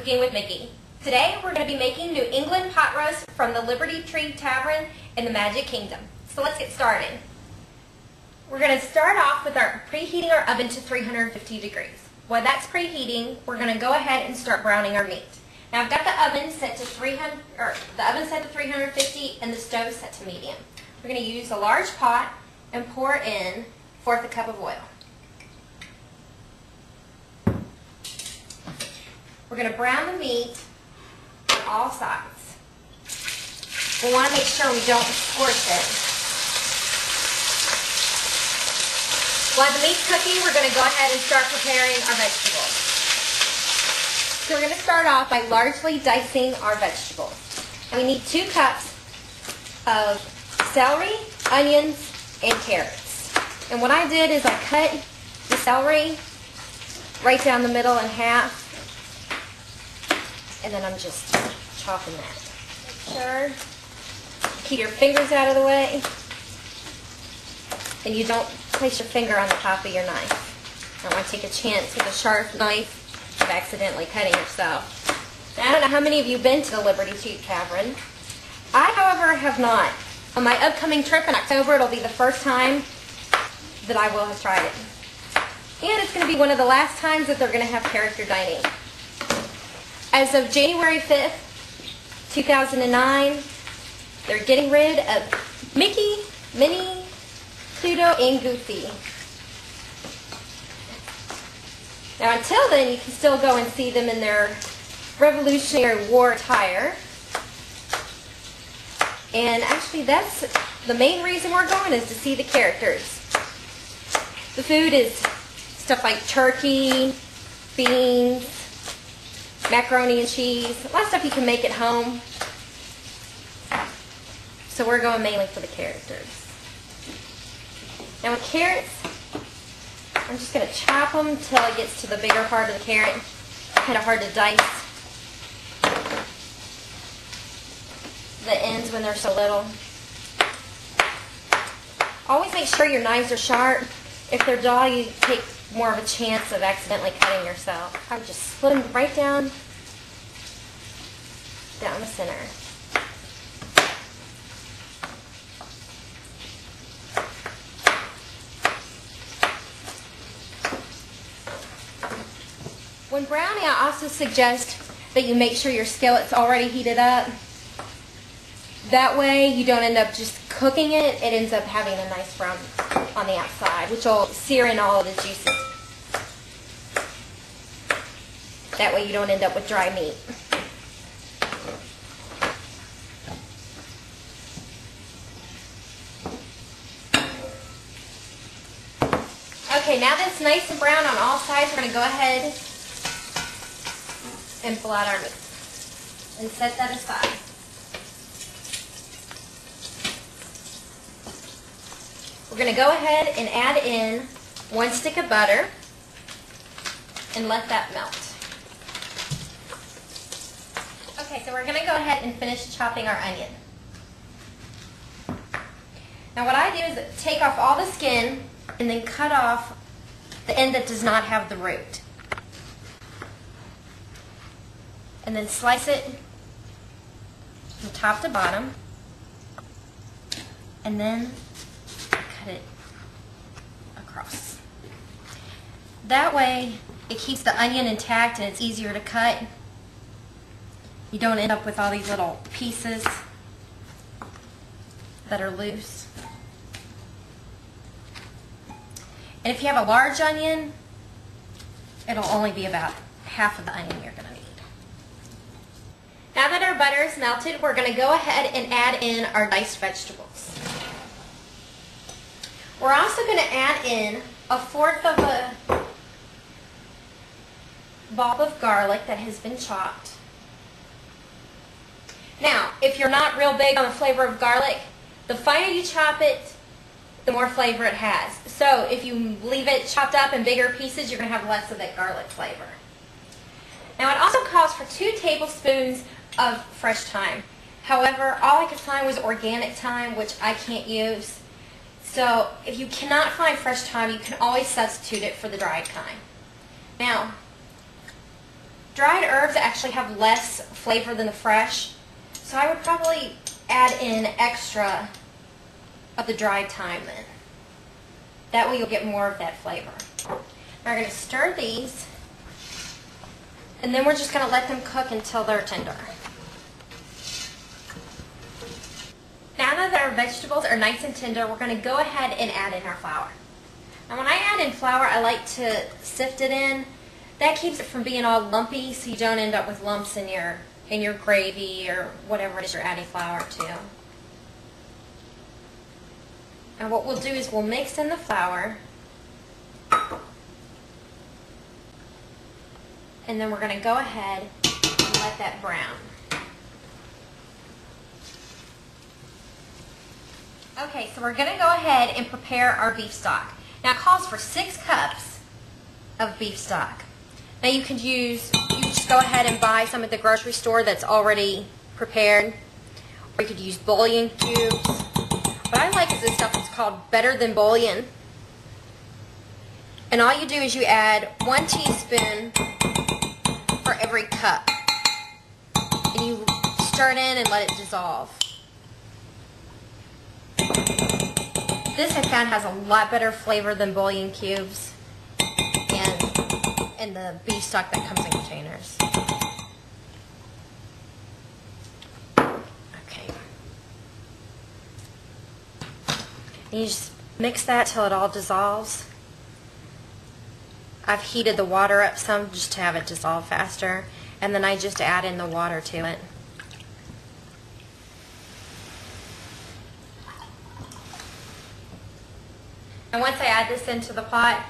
Cooking with Mickey. Today we're going to be making New England pot roast from the Liberty Tree Tavern in the Magic Kingdom. So let's get started. We're going to start off with preheating our oven to 350 degrees. While that's preheating, we're going to go ahead and start browning our meat. Now I've got the oven set to 350 and the stove set to medium. We're going to use a large pot and pour in 1/4 cup of oil. We're going to brown the meat on all sides. We want to make sure we don't scorch it. While the meat's cooking, we're going to go ahead and start preparing our vegetables. So we're going to start off by largely dicing our vegetables. And we need 2 cups of celery, onions, and carrots. And what I did is I cut the celery right down the middle in half. And then I'm just chopping that. Make sure keep your fingers out of the way. And you don't place your finger on the top of your knife. I don't want to take a chance with a sharp knife of accidentally cutting yourself. Now, I don't know how many of you have been to the Liberty Tree Tavern. I, however, have not. On my upcoming trip in October, it'll be the first time that I will have tried it. And it's going to be one of the last times that they're going to have character dining. As of January 5th, 2009, they're getting rid of Mickey, Minnie, Pluto, and Goofy. Now until then, you can still go and see them in their Revolutionary War attire. And actually that's the main reason we're going, is to see the characters. The food is stuff like turkey, beans, macaroni and cheese, a lot of stuff you can make at home. So we're going mainly for the characters. Now with carrots, I'm just going to chop them until it gets to the bigger part of the carrot. Kind of hard to dice the ends when they're so little. Always make sure your knives are sharp. If they're dull, you take more of a chance of accidentally cutting yourself. I would just split them right down the center. When browning, I also suggest that you make sure your skillet's already heated up. That way you don't end up just cooking it. It ends up having a nice brown on the outside, which will sear in all of the juices. That way you don't end up with dry meat. Okay, now that it's nice and brown on all sides, we're going to go ahead and pull out our meat and set that aside. We're going to go ahead and add in 1 stick of butter and let that melt. Okay, so we're going to go ahead and finish chopping our onion. Now what I do is take off all the skin and then cut off the end that does not have the root. And then slice it from top to bottom, and then cut it across. That way it keeps the onion intact and it's easier to cut. You don't end up with all these little pieces that are loose. And if you have a large onion, it'll only be about half of the onion you're going to need. Now that our butter is melted, we're going to go ahead and add in our diced vegetables. We're also going to add in 1/4 of a bulb of garlic that has been chopped. Now, if you're not real big on the flavor of garlic, the finer you chop it, the more flavor it has. So if you leave it chopped up in bigger pieces, you're going to have less of that garlic flavor. Now it also calls for 2 tablespoons of fresh thyme. However, all I could find was organic thyme, which I can't use. So if you cannot find fresh thyme, you can always substitute it for the dried thyme. Now, dried herbs actually have less flavor than the fresh, so I would probably add in extra of the dried thyme then. That way you'll get more of that flavor. Now we're going to stir these, and then we're just going to let them cook until they're tender. Now that our vegetables are nice and tender, we're going to go ahead and add in our flour. Now when I add in flour, I like to sift it in. That keeps it from being all lumpy, so you don't end up with lumps in your gravy or whatever it is you're adding flour to. And what we'll do is we'll mix in the flour, and then we're going to go ahead and let that brown. Okay, so we're going to go ahead and prepare our beef stock. Now it calls for 6 cups of beef stock. Now you just go ahead and buy some at the grocery store that's already prepared, or you could use bouillon cubes. What I like is this stuff that's called Better Than Bouillon. And all you do is you add 1 teaspoon for every cup. And you stir it in and let it dissolve. This I found has a lot better flavor than bouillon cubes and the beef stock that comes in containers. Okay. And you just mix that till it all dissolves. I've heated the water up some just to have it dissolve faster, and then I just add in the water to it. And once I add this into the pot,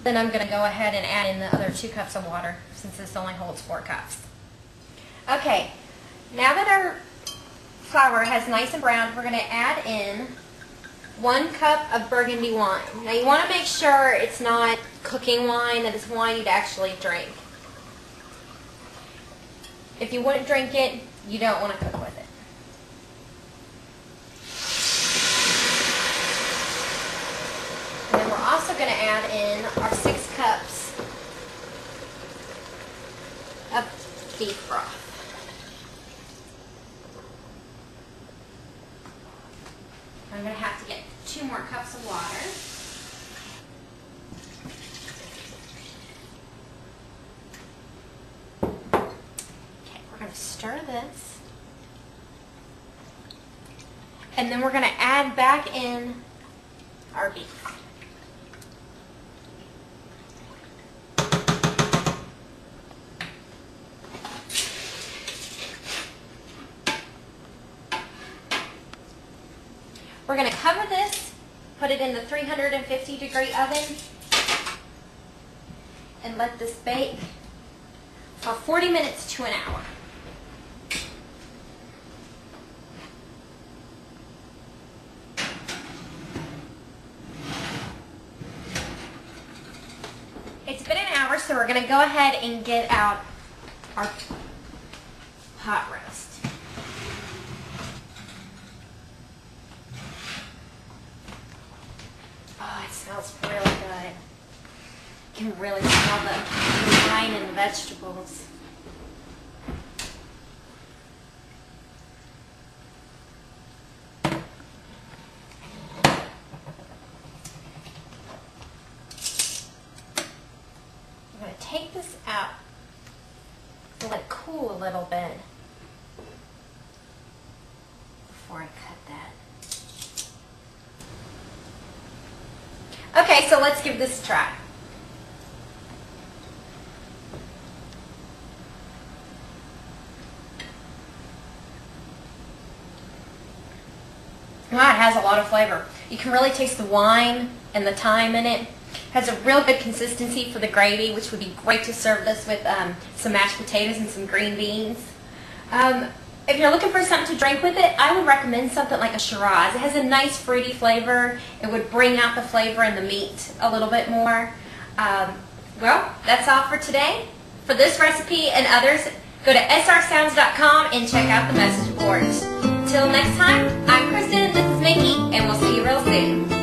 then I'm going to go ahead and add in the other 2 cups of water, since this only holds 4 cups. Okay, now that our flour has nice and browned, we're going to add in 1 cup of burgundy wine. Now you want to make sure it's not cooking wine, that it's wine you'd actually drink. If you wouldn't drink it, you don't want to cook with it. And then we're also going to add in our 6 cups of beef broth. I'm going to have to get 2 more cups of water. Okay, we're going to stir this. And then we're going to add back in our beef. We're going to cover this, put it in the 350-degree oven, and let this bake for 40 minutes to an hour. It's been an hour, so we're going to go ahead and get out our pot roast. Oh, it smells really good. You can really smell the wine and the vegetables. I'm going to take this out and let it cool a little bit before I cut that. Okay, so let's give this a try. Wow, it has a lot of flavor. You can really taste the wine and the thyme in it. It has a real good consistency for the gravy, which would be great to serve this with some mashed potatoes and some green beans. If you're looking for something to drink with it, I would recommend something like a Shiraz. It has a nice fruity flavor. It would bring out the flavor in the meat a little bit more. Well, that's all for today. For this recipe and others, go to srsounds.com and check out the message boards. Until next time, I'm Kristen, this is Mickey, and we'll see you real soon.